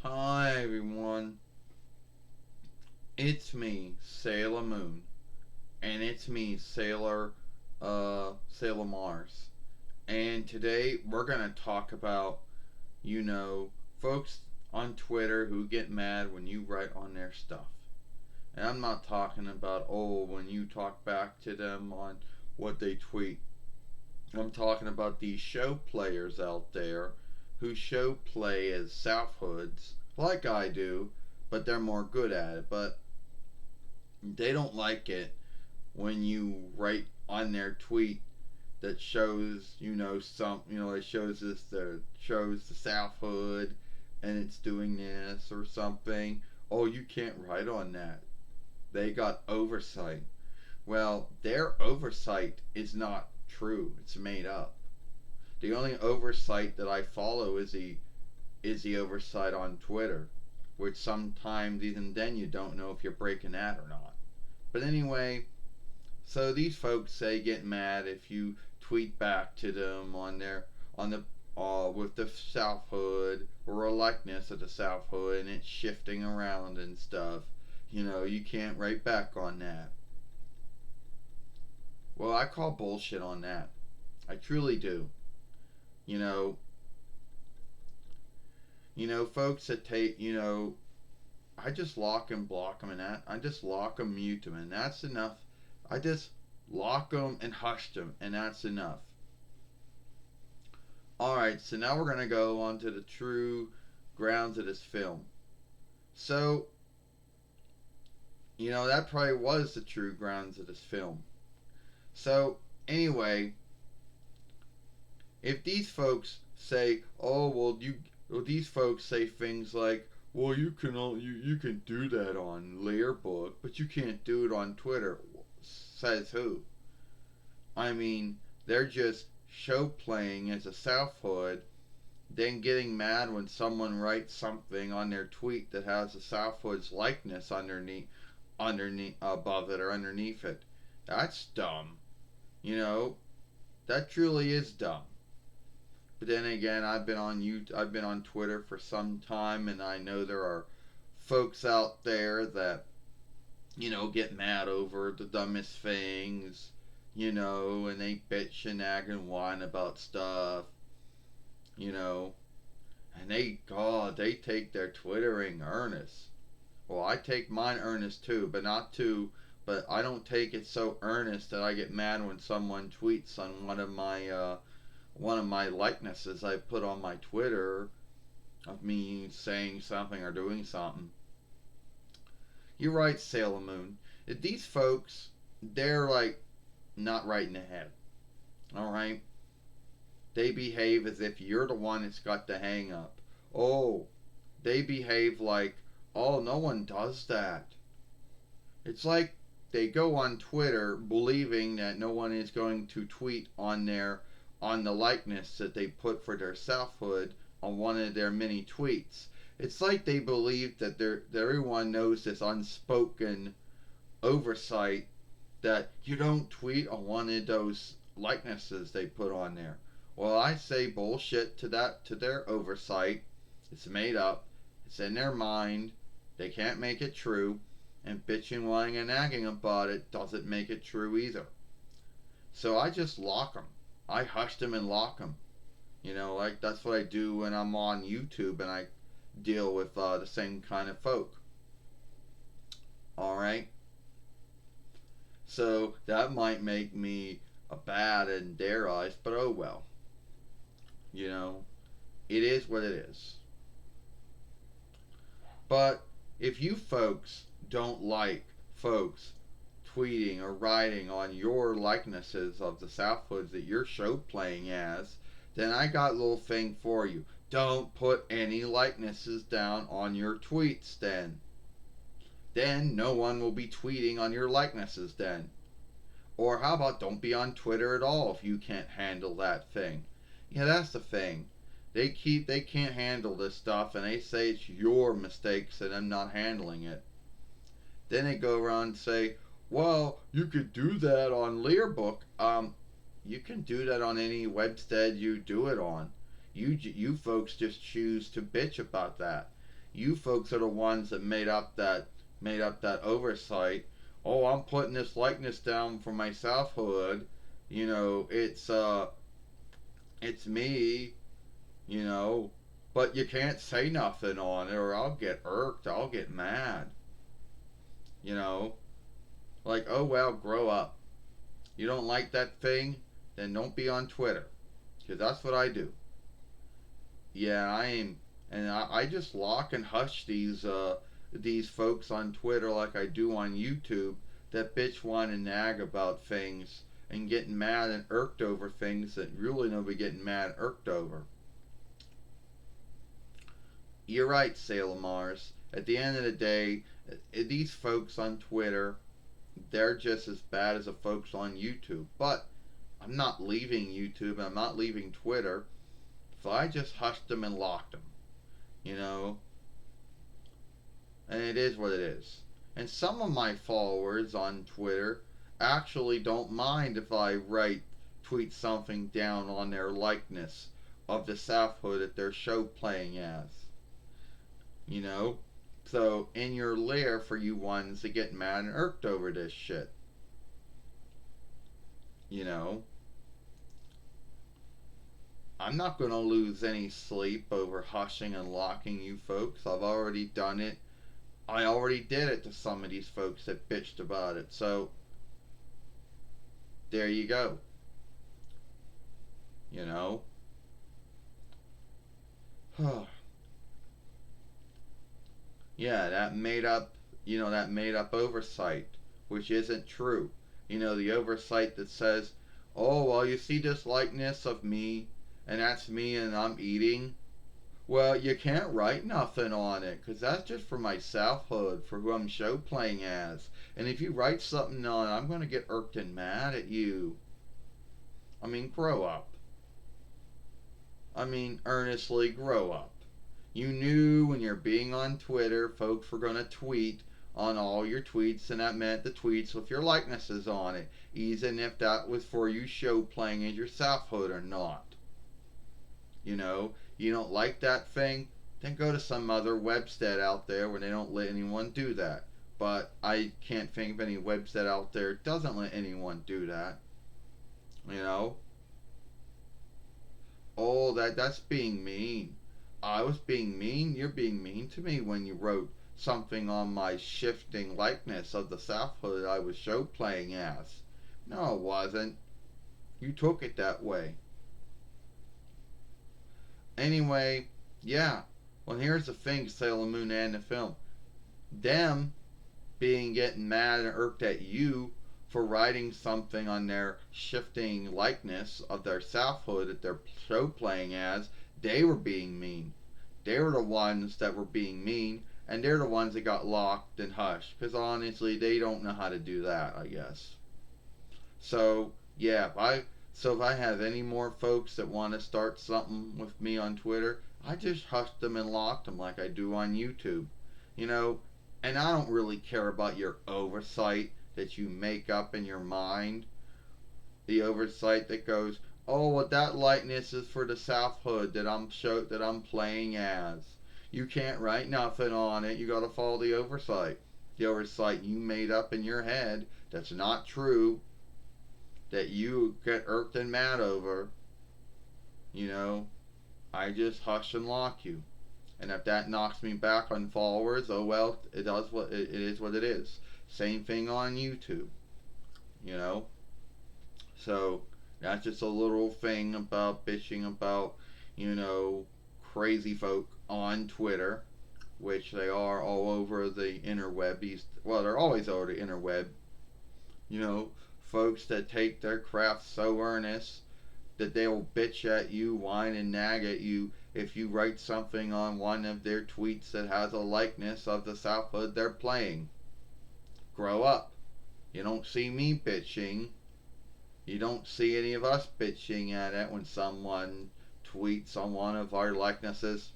Hi everyone, it's me, Sailor Moon, and it's me, Sailor Mars. And today we're gonna talk about, you know, folks on Twitter who get mad when you write on their stuff. And I'm not talking about, when you talk back to them on what they tweet. I'm talking about these show players out there who show play as South Hoods, like I do, but they're more good at it. But they don't like it when you write on their tweet that shows, it shows the South Hood and it's doing this or something. Oh, you can't write on that. They got oversight. Well, their oversight is not true. It's made up. The only oversight that I follow is the oversight on Twitter, which sometimes even then you don't know if you're breaking that or not. But anyway, so these folks they get mad if you tweet back to them on the with the South Hood or a likeness of the South Hood and it's shifting around and stuff. You can't write back on that. Well, I call bullshit on that. I truly do. You know, folks that take, I just lock and block them and that. I just lock them, mute them, and that's enough. I just lock them and hush them, and that's enough. Alright, so now we're going to go on to the true grounds of this film. So, that probably was the true grounds of this film. So, anyway, if these folks say, these folks say things like, well, you can do that on Learbook, but you can't do it on Twitter. Says who? I mean, they're just show playing as a South Hood, then getting mad when someone writes something on their tweet that has the South Hood's likeness underneath, above it or underneath it. That's dumb. You know, that truly is dumb. But then again, I've been on Twitter for some time, and I know there are folks out there that get mad over the dumbest things, and they bitch and nag and whine about stuff, you know, and they take their twittering earnest. Well, I take mine earnest too, but I don't take it so earnest that I get mad when someone tweets on one of my likenesses I put on my Twitter of me saying something or doing something. You're right, Sailor Moon. These folks, they're like not right in the head. All right, they behave as if you're the one that's got the hang up. Oh, they behave like, oh, no one does that. It's like they go on Twitter believing that no one is going to tweet on the likeness that they put for their selfhood on one of their many tweets. It's like they believe that everyone knows this unspoken oversight that you don't tweet on one of those likenesses they put on there. Well, I say bullshit to their oversight. It's made up. It's in their mind. They can't make it true. And bitching, whining, and nagging about it doesn't make it true either. So I just lock them. I hush them and lock them. Like that's what I do when I'm on YouTube and I deal with the same kind of folk. All right. So that might make me a bad in their eyes, but oh well. You know, it is what it is. But if you folks don't like folks tweeting or writing on your likenesses of the South Hoods that you're show playing as, then I got a little thing for you. Don't put any likenesses down on your tweets then. Then no one will be tweeting on your likenesses then. Or how about don't be on Twitter at all if you can't handle that thing? Yeah, that's the thing. They can't handle this stuff and they say it's your mistakes and I'm not handling it. Then they go around and say, well, you could do that on Learbook. You can do that on any webstead you do it on. You folks just choose to bitch about that. You folks are the ones that made up that oversight. Oh, I'm putting this likeness down for my selfhood. You know, it's me. You know, but you can't say nothing on it, or I'll get irked. I'll get mad. You know, like, oh well, grow up. You don't like that thing, then don't be on Twitter, because that's what I do. Yeah, I am, and I just lock and hush these folks on Twitter like I do on YouTube that bitch whine and nag about things and getting mad and irked over things that really nobody getting mad and irked over. You're right, Sailor Mars. At the end of the day, these folks on Twitter, they're just as bad as the folks on YouTube. But I'm not leaving YouTube and I'm not leaving Twitter, so I just hushed them and locked them. You know, and it is what it is. And some of my followers on Twitter actually don't mind if I tweet something down on their likeness of the South Hood that their show playing as. You know? So, in your lair for you ones that get mad and irked over this shit. You know? I'm not going to lose any sleep over hushing and locking you folks. I've already done it. I already did it to some of these folks that bitched about it. So, there you go. You know? Yeah, that made up oversight, which isn't true. You know, the oversight that says, oh, well, you see this likeness of me, and that's me, and I'm eating. Well, you can't write nothing on it, 'cause that's just for my selfhood, for who I'm show playing as. And if you write something on it, I'm going to get irked and mad at you. I mean, grow up. I mean, earnestly grow up. You knew when you're being on Twitter, folks were going to tweet on all your tweets, and that meant the tweets with your likenesses on it, even if that was for you show playing as your selfhood or not. You know, you don't like that thing, then go to some other website out there where they don't let anyone do that. But I can't think of any website out there that doesn't let anyone do that. You know, oh, that's being mean. I was being mean. You're being mean to me when you wrote something on my shifting likeness of the South Hood I was show playing as. No, it wasn't. You took it that way. Anyway, yeah. Well, here's the thing, Sailor Moon and the film. Them being getting mad and irked at you for writing something on their shifting likeness of their selfhood that they're show playing as, they were being mean. They were the ones that were being mean, and they're the ones that got locked and hushed. Because honestly, they don't know how to do that, I guess. So, yeah, if I have any more folks that want to start something with me on Twitter, I just hushed them and locked them like I do on YouTube. You know, and I don't really care about your oversight that you make up in your mind. The oversight that goes, oh, well, that likeness is for the South Hood that I'm playing as. You can't write nothing on it. You got to follow the oversight. The oversight you made up in your head that's not true, that you get irked and mad over. You know, I just hush and lock you. And if that knocks me back on followers, oh well, it is what it is. Same thing on YouTube, you know. So that's just a little thing about bitching about, you know, crazy folk on Twitter, which they are all over the interweb. Well, they're always over the interweb. You know, folks that take their craft so earnest that they will bitch at you, whine and nag at you if you write something on one of their tweets that has a likeness of the South Hood they're playing. Grow up. You don't see me bitching. You don't see any of us bitching at it when someone tweets on one of our likenesses.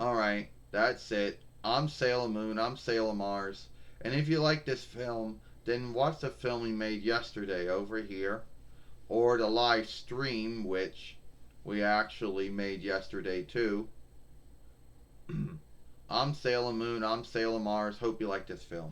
Alright, that's it. I'm Sailor Moon, I'm Sailor Mars. And if you like this film, then watch the film we made yesterday over here. or the live stream, which we actually made yesterday too. I'm Sailor Moon, I'm Sailor Mars. Hope you like this film.